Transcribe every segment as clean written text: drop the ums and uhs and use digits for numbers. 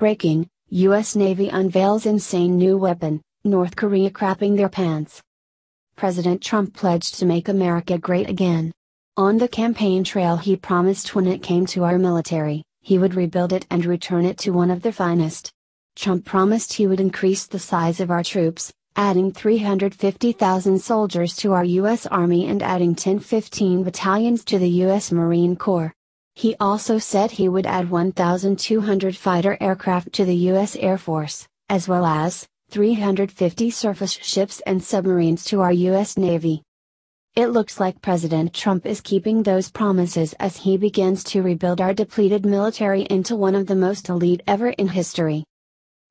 Breaking, U.S. Navy unveils insane new weapon, North Korea crapping their pants. President Trump pledged to make America great again. On the campaign trail he promised when it came to our military, he would rebuild it and return it to one of the finest. Trump promised he would increase the size of our troops, adding 350,000 soldiers to our U.S. Army and adding 10-15 battalions to the U.S. Marine Corps. He also said he would add 1,200 fighter aircraft to the U.S. Air Force, as well as 350 surface ships and submarines to our U.S. Navy. It looks like President Trump is keeping those promises as he begins to rebuild our depleted military into one of the most elite ever in history.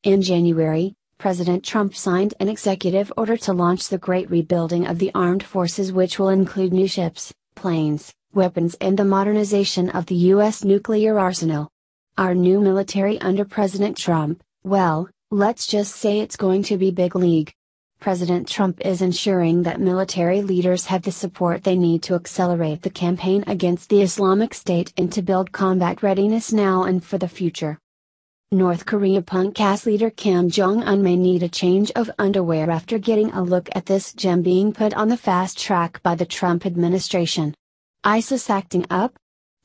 In January, President Trump signed an executive order to launch the great rebuilding of the armed forces, which will include new ships, planes, weapons and the modernization of the U.S. nuclear arsenal. Our new military under President Trump, well, let's just say it's going to be big league. President Trump is ensuring that military leaders have the support they need to accelerate the campaign against the Islamic State and to build combat readiness now and for the future. North Korea punk-ass leader Kim Jong-un may need a change of underwear after getting a look at this gem being put on the fast track by the Trump administration. ISIS acting up?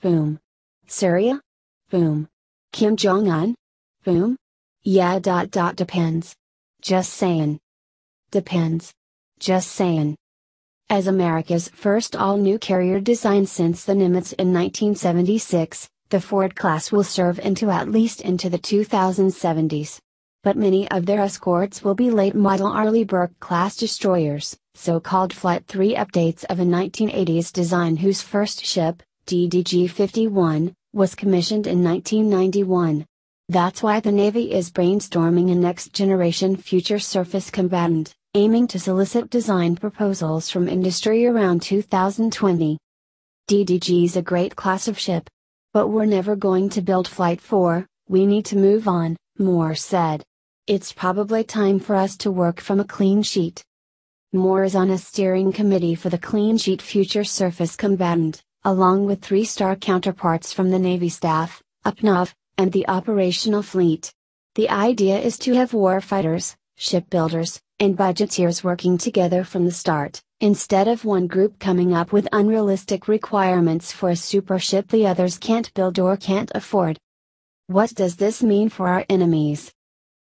Boom. Syria? Boom. Kim Jong-un? Boom. Yeah. Depends. Just saying. Depends. Just saying. As America's first all-new carrier design since the Nimitz in 1976, the Ford class will serve at least into the 2070s. But many of their escorts will be late-model Arleigh Burke-class destroyers, so-called Flight 3 updates of a 1980s design whose first ship, DDG-51, was commissioned in 1991. That's why the Navy is brainstorming a next-generation future surface combatant, aiming to solicit design proposals from industry around 2020. DDG's a great class of ship. But we're never going to build Flight 4, we need to move on, Moore said. It's probably time for us to work from a clean sheet. Moore is on a steering committee for the Clean Sheet Future Surface Combatant, along with 3-star counterparts from the Navy staff, UPNAV, and the operational fleet. The idea is to have warfighters, shipbuilders, and budgeteers working together from the start, instead of one group coming up with unrealistic requirements for a super ship the others can't build or can't afford. What does this mean for our enemies?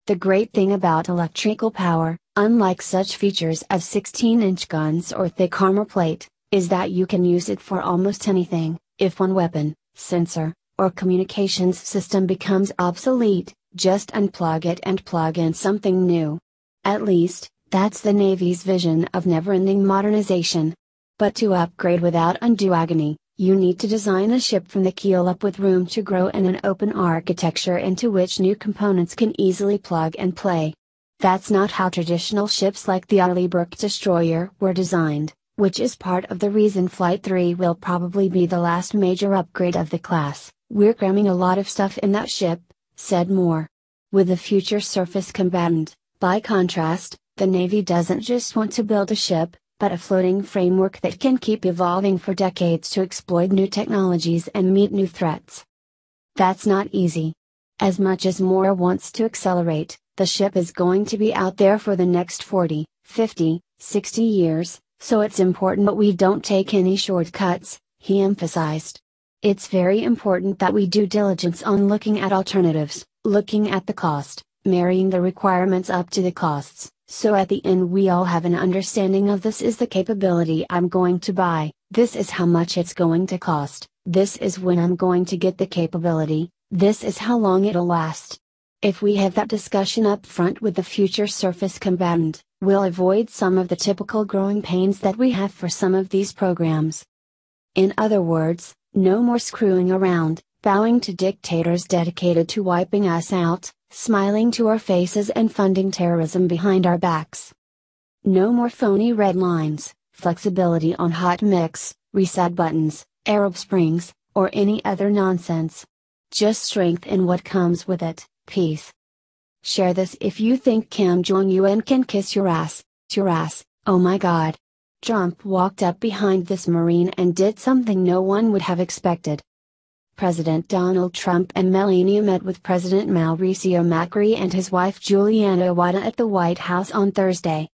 The great thing about electrical power, unlike such features as 16-inch guns or thick armor plate, is that you can use it for almost anything. If one weapon, sensor, or communications system becomes obsolete, just unplug it and plug in something new. At least, that's the Navy's vision of never-ending modernization. But to upgrade without undue agony, you need to design a ship from the keel up with room to grow and an open architecture into which new components can easily plug and play. That's not how traditional ships like the Arleigh Burke destroyer were designed, which is part of the reason Flight 3 will probably be the last major upgrade of the class. We're cramming a lot of stuff in that ship, said Moore. With the future surface combatant, by contrast, the Navy doesn't just want to build a ship, but a floating framework that can keep evolving for decades to exploit new technologies and meet new threats. That's not easy. As much as Moore wants to accelerate, the ship is going to be out there for the next 40, 50, 60 years, so it's important that we don't take any shortcuts, he emphasized. It's very important that we do diligence on looking at alternatives, looking at the cost, marrying the requirements up to the costs, so at the end we all have an understanding of this is the capability I'm going to buy, this is how much it's going to cost, this is when I'm going to get the capability, this is how long it'll last. If we have that discussion up front with the future surface combatant, we'll avoid some of the typical growing pains that we have for some of these programs. In other words, no more screwing around, bowing to dictators dedicated to wiping us out, smiling to our faces and funding terrorism behind our backs. No more phony red lines, flexibility on hot mix, reset buttons, Arab Springs, or any other nonsense. Just strength in what comes with it, peace. Share this if you think Kim Jong-un can kiss your ass, oh my god. Trump walked up behind this Marine and did something no one would have expected. President Donald Trump and Melania met with President Mauricio Macri and his wife Juliana Wada at the White House on Thursday.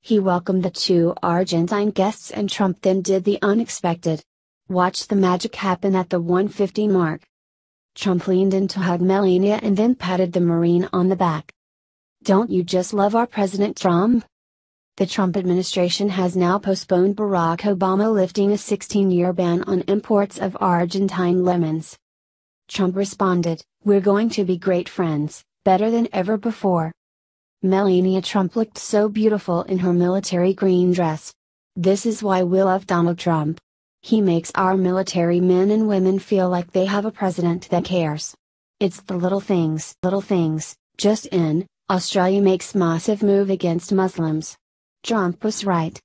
He welcomed the two Argentine guests and Trump then did the unexpected. Watch the magic happen at the 1:50 mark. Trump leaned in to hug Melania and then patted the Marine on the back. "Don't you just love our President Trump?" The Trump administration has now postponed Barack Obama lifting a 16-year ban on imports of Argentine lemons. Trump responded, "We're going to be great friends, better than ever before." Melania Trump looked so beautiful in her military green dress. "This is why we love Donald Trump. He makes our military men and women feel like they have a president that cares. It's the little things. Just in, Australia makes massive move against Muslims. Trump was right."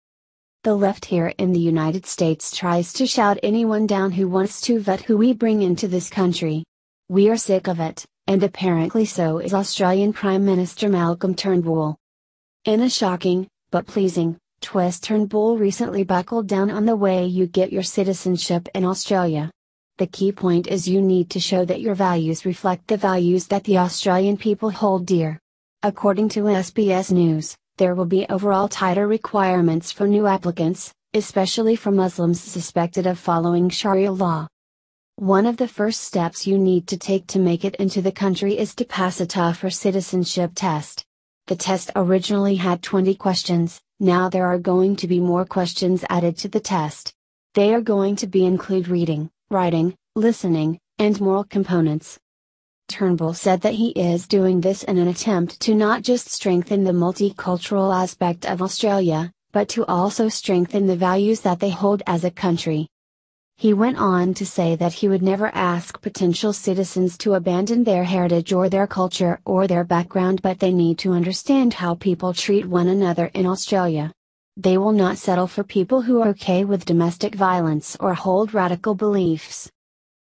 The left here in the United States tries to shout anyone down who wants to vet who we bring into this country. We are sick of it, and apparently so is Australian Prime Minister Malcolm Turnbull. In a shocking, but pleasing, twist, Turnbull recently buckled down on the way you get your citizenship in Australia. The key point is you need to show that your values reflect the values that the Australian people hold dear. According to SBS News, there will be overall tighter requirements for new applicants, especially for Muslims suspected of following Sharia law. One of the first steps you need to take to make it into the country is to pass a tougher citizenship test. The test originally had 20 questions, now there are going to be more questions added to the test. They are going to include reading, writing, listening, and moral components. Turnbull said that he is doing this in an attempt to not just strengthen the multicultural aspect of Australia, but to also strengthen the values that they hold as a country. He went on to say that he would never ask potential citizens to abandon their heritage or their culture or their background, but they need to understand how people treat one another in Australia. They will not settle for people who are okay with domestic violence or hold radical beliefs.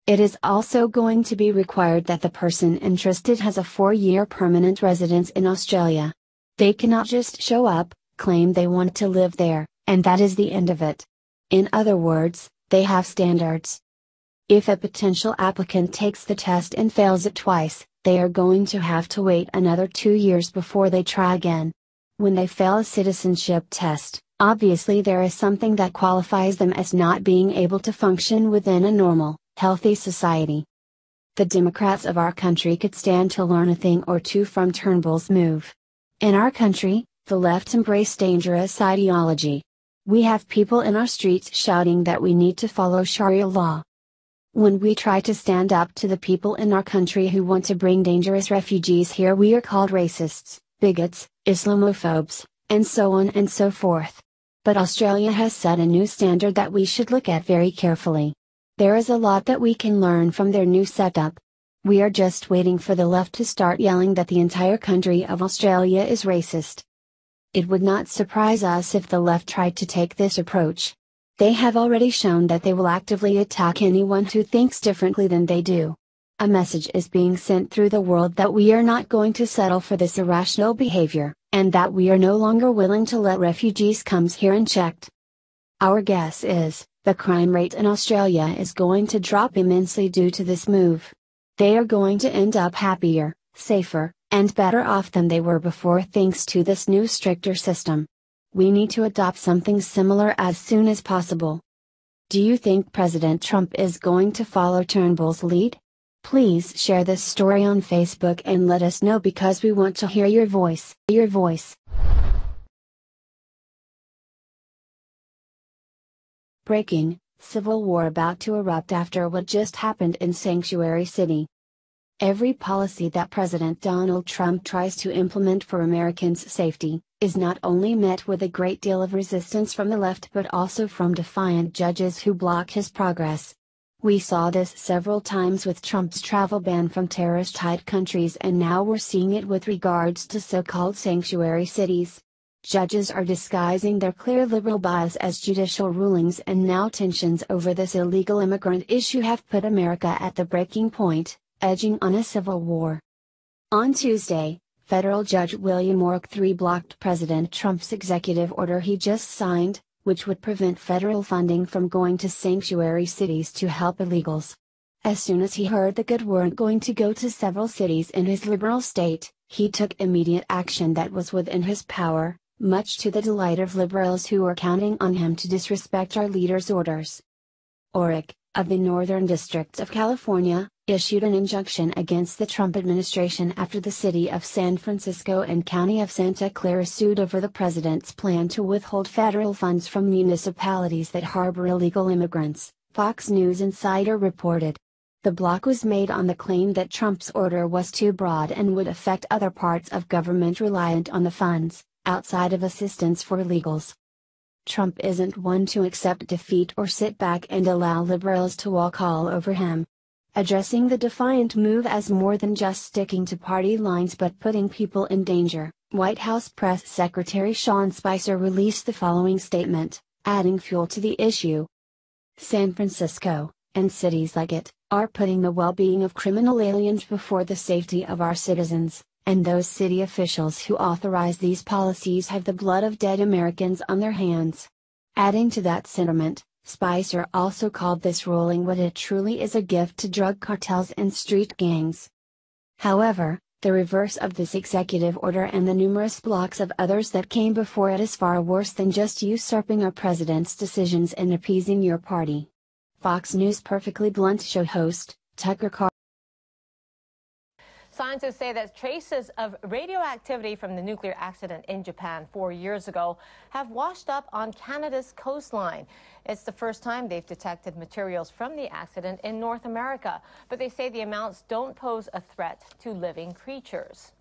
It is also going to be required that the person interested has a 4-year permanent residence in Australia. They cannot just show up, claim they want to live there, and that is the end of it. In other words, they have standards. If a potential applicant takes the test and fails it twice, they are going to have to wait another 2 years before they try again. When they fail a citizenship test, obviously there is something that qualifies them as not being able to function within a normal, healthy society. The Democrats of our country could stand to learn a thing or two from Turnbull's move. In our country, the left embrace dangerous ideology. We have people in our streets shouting that we need to follow Sharia law. When we try to stand up to the people in our country who want to bring dangerous refugees here, we are called racists, bigots, Islamophobes, and so on and so forth. But Australia has set a new standard that we should look at very carefully. There is a lot that we can learn from their new setup. We are just waiting for the left to start yelling that the entire country of Australia is racist. It would not surprise us if the left tried to take this approach. They have already shown that they will actively attack anyone who thinks differently than they do. A message is being sent through the world that we are not going to settle for this irrational behavior, and that we are no longer willing to let refugees come here unchecked. Our guess is, the crime rate in Australia is going to drop immensely due to this move. They are going to end up happier, safer, and better off than they were before thanks to this new stricter system. We need to adopt something similar as soon as possible. Do you think President Trump is going to follow Turnbull's lead? Please share this story on Facebook and let us know because we want to hear your voice. Breaking, civil war about to erupt after what just happened in Sanctuary City. Every policy that President Donald Trump tries to implement for Americans' safety, is not only met with a great deal of resistance from the left but also from defiant judges who block his progress. We saw this several times with Trump's travel ban from terrorist-hit countries, and now we're seeing it with regards to so-called sanctuary cities. Judges are disguising their clear liberal bias as judicial rulings, and now tensions over this illegal immigrant issue have put America at the breaking point, edging on a civil war. On Tuesday, federal judge William Ork III blocked President Trump's executive order he just signed, which would prevent federal funding from going to sanctuary cities to help illegals. As soon as he heard the good weren't going to go to several cities in his liberal state, he took immediate action that was within his power, much to the delight of liberals who were counting on him to disrespect our leader's orders. ORIC, of the Northern District of California, issued an injunction against the Trump administration after the city of San Francisco and county of Santa Clara sued over the president's plan to withhold federal funds from municipalities that harbor illegal immigrants, Fox News Insider reported. The block was made on the claim that Trump's order was too broad and would affect other parts of government reliant on the funds, outside of assistance for illegals. Trump isn't one to accept defeat or sit back and allow liberals to walk all over him. Addressing the defiant move as more than just sticking to party lines but putting people in danger, White House Press Secretary Sean Spicer released the following statement, adding fuel to the issue. San Francisco, and cities like it, are putting the well-being of criminal aliens before the safety of our citizens, and those city officials who authorize these policies have the blood of dead Americans on their hands. Adding to that sentiment, Spicer also called this ruling what it truly is, a gift to drug cartels and street gangs. However, the reverse of this executive order and the numerous blocks of others that came before it is far worse than just usurping a president's decisions and appeasing your party. Fox News Perfectly Blunt show host, Tucker Carlson. Scientists say that traces of radioactivity from the nuclear accident in Japan 4 years ago have washed up on Canada's coastline. It's the first time they've detected materials from the accident in North America, but they say the amounts don't pose a threat to living creatures.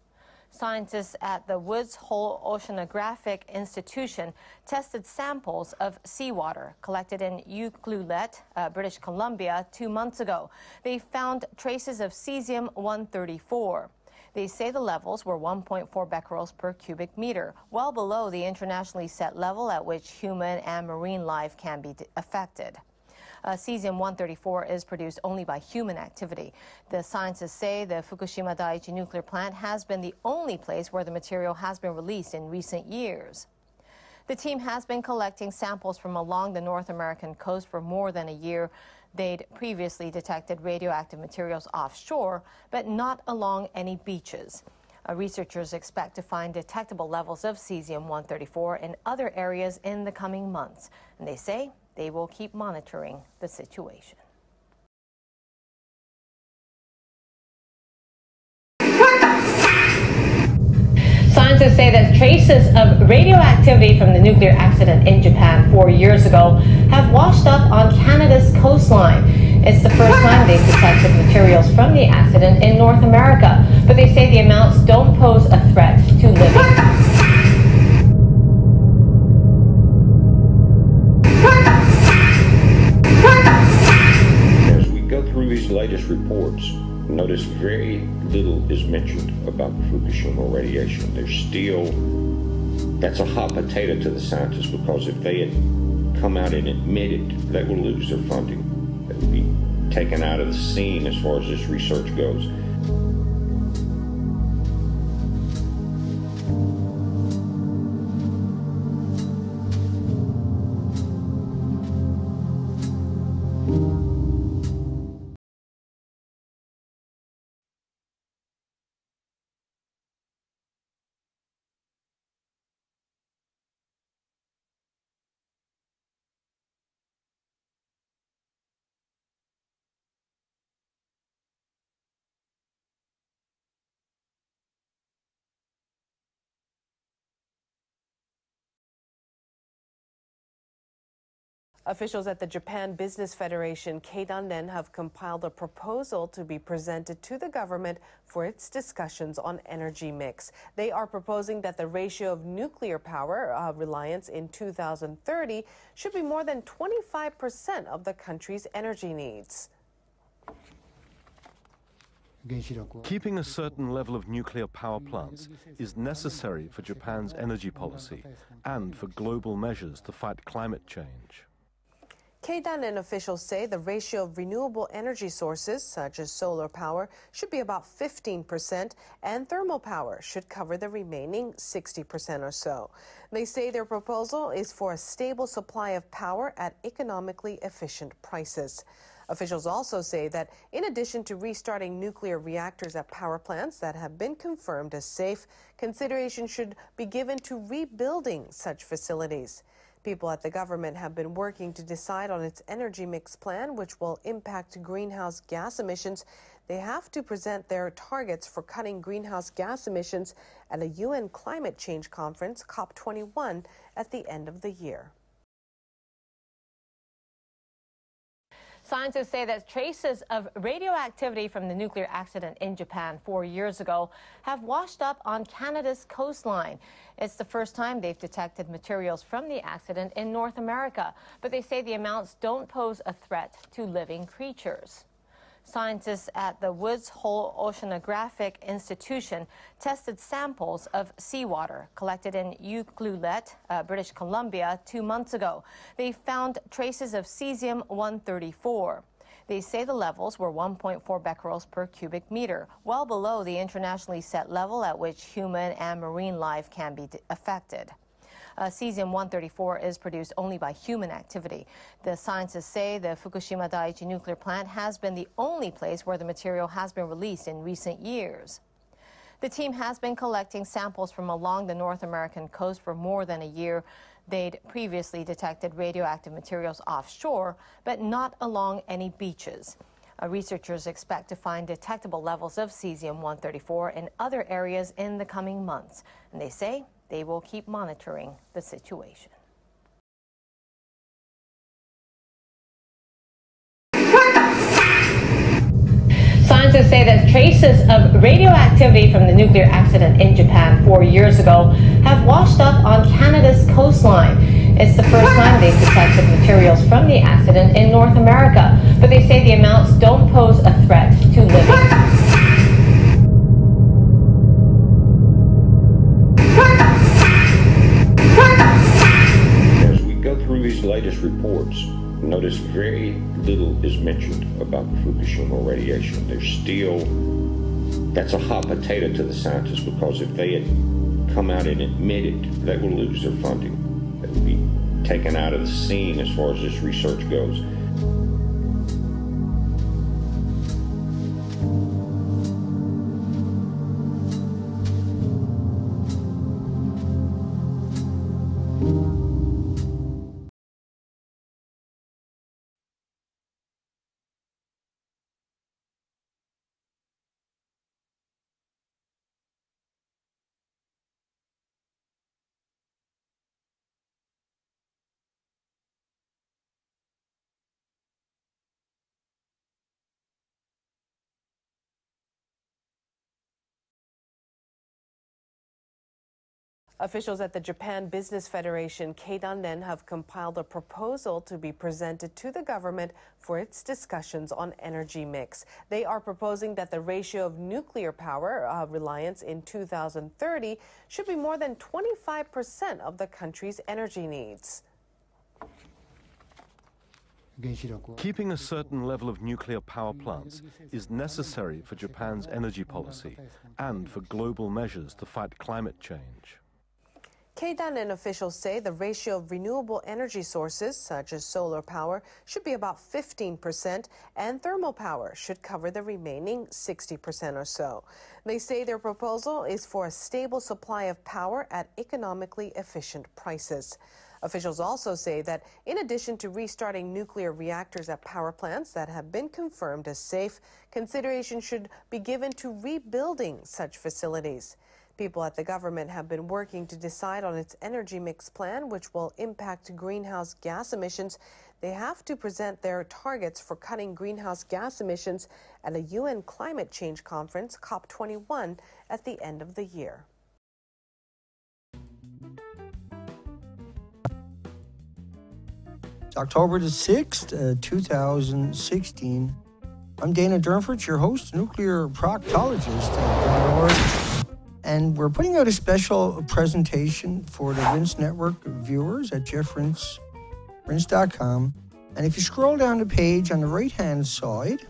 Scientists at the Woods Hole Oceanographic Institution tested samples of seawater collected in Ucluelet, British Columbia, 2 months ago. They found traces of cesium-134. They say the levels were 1.4 becquerels per cubic meter, well below the internationally set level at which human and marine life can be affected. Cesium-134 is produced only by human activity. The scientists say the Fukushima Daiichi nuclear plant has been the only place where the material has been released in recent years. The team has been collecting samples from along the North American coast for more than a year. They'd previously detected radioactive materials offshore, but not along any beaches. Researchers expect to find detectable levels of cesium-134 in other areas in the coming months, and they say they will keep monitoring the situation. Scientists say that traces of radioactivity from the nuclear accident in Japan 4 years ago have washed up on Canada's coastline. It's the first time they've detected materials from the accident in North America, but they say the amounts don't pose a threat to living. These latest reports, notice very little is mentioned about the Fukushima radiation. There's still, that's a hot potato to the scientists, because if they had come out and admitted, they will lose their funding. They will be taken out of the scene as far as this research goes. Officials at the Japan Business Federation, Keidanren, have compiled a proposal to be presented to the government for its discussions on energy mix. They are proposing that the ratio of nuclear power reliance in 2030 should be more than 25% of the country's energy needs. Keeping a certain level of nuclear power plants is necessary for Japan's energy policy and for global measures to fight climate change. Keidanren officials say the ratio of renewable energy sources, such as solar power, should be about 15%, and thermal power should cover the remaining 60% or so. They say their proposal is for a stable supply of power at economically efficient prices. Officials also say that in addition to restarting nuclear reactors at power plants that have been confirmed as safe, consideration should be given to rebuilding such facilities. People at the government have been working to decide on its energy mix plan, which will impact greenhouse gas emissions. They have to present their targets for cutting greenhouse gas emissions at a UN climate change conference, COP21, at the end of the year. Scientists say that traces of radioactivity from the nuclear accident in Japan 4 years ago have washed up on Canada's coastline. It's the first time they've detected materials from the accident in North America, but they say the amounts don't pose a threat to living creatures. Scientists at the Woods Hole Oceanographic Institution tested samples of seawater collected in Ucluelet, British Columbia, 2 months ago. They found traces of cesium-134. They say the levels were 1.4 becquerels per cubic meter, well below the internationally set level at which human and marine life can be affected. Cesium-134 is produced only by human activity. The scientists say the Fukushima Daiichi nuclear plant has been the only place where the material has been released in recent years. The team has been collecting samples from along the North American coast for more than a year. They'd previously detected radioactive materials offshore, but not along any beaches. Researchers expect to find detectable levels of cesium-134 in other areas in the coming months, and they say they will keep monitoring the situation. Scientists say that traces of radioactivity from the nuclear accident in Japan 4 years ago have washed up on Canada's coastline. It's the first time they've detected materials from the accident in North America, but they say the amounts don't pose a threat to living. Through these latest reports, notice very little is mentioned about Fukushima radiation. There's still, that's a hot potato to the scientists, because if they had come out and admitted, they will lose their funding. They would be taken out of the scene as far as this research goes. Officials at the Japan Business Federation, Keidanren, have compiled a proposal to be presented to the government for its discussions on energy mix. They are proposing that the ratio of nuclear power reliance in 2030 should be more than 25% of the country's energy needs. Keeping a certain level of nuclear power plants is necessary for Japan's energy policy and for global measures to fight climate change. Keidanren officials say the ratio of renewable energy sources, such as solar power, should be about 15%, and thermal power should cover the remaining 60% or so. They say their proposal is for a stable supply of power at economically efficient prices. Officials also say that in addition to restarting nuclear reactors at power plants that have been confirmed as safe, consideration should be given to rebuilding such facilities. People at the government have been working to decide on its energy mix plan, which will impact greenhouse gas emissions. They have to present their targets for cutting greenhouse gas emissions at a UN climate change conference, COP21, at the end of the year. It's October the 6th, 2016. I'm Dana Durnford, your host, nuclear proctologist.org. And we're putting out a special presentation for the Rinse Network viewers at jeffrince.com. And if you scroll down the page on the right-hand side,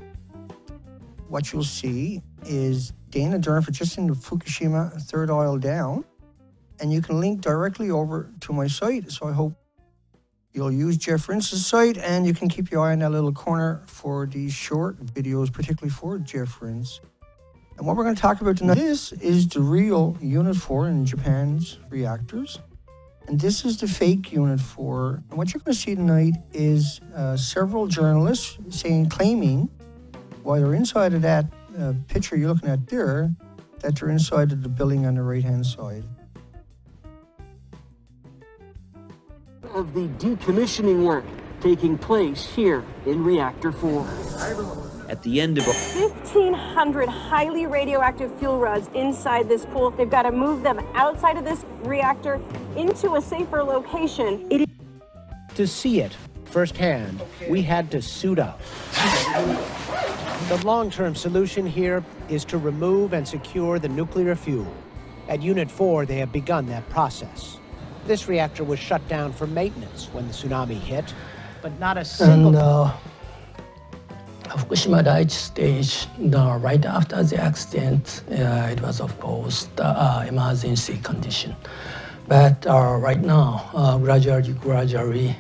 what you'll see is Dana Durnford just in the Fukushima third aisle down. And you can link directly over to my site. So I hope You'll use Jeff Rince's site, and you can keep your eye on that little corner for these short videos, particularly for Jeff Rince. And what we're going to talk about tonight, this is the real Unit 4 in Japan's reactors. And this is the fake Unit 4. And what you're going to see tonight is several journalists claiming, while they're inside of that picture you're looking at there, that they're inside of the building on the right-hand side. Of the decommissioning work taking place here in Reactor 4. At the end of 1,500 highly radioactive fuel rods inside this pool. They've got to move them outside of this reactor into a safer location. To see it firsthand, we had to suit up. The long-term solution here is to remove and secure the nuclear fuel. At Unit 4, they have begun that process. This reactor was shut down for maintenance when the tsunami hit, but not a single... Fukushima Daiichi stage, right after the accident, it was, of course, the emergency condition. But right now, gradually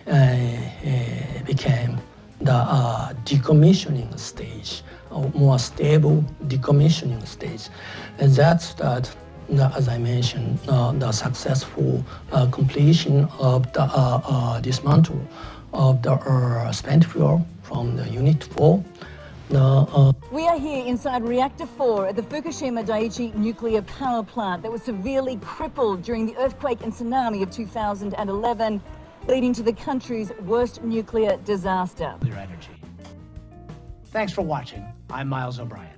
became the decommissioning stage, a more stable decommissioning stage. And that's that, as I mentioned, the successful completion of the dismantle of the spent fuel from the Unit 4. We are here inside Reactor 4 at the Fukushima Daiichi nuclear power plant that was severely crippled during the earthquake and tsunami of 2011, leading to the country's worst nuclear disaster. Thanks for watching. I'm Miles O'Brien.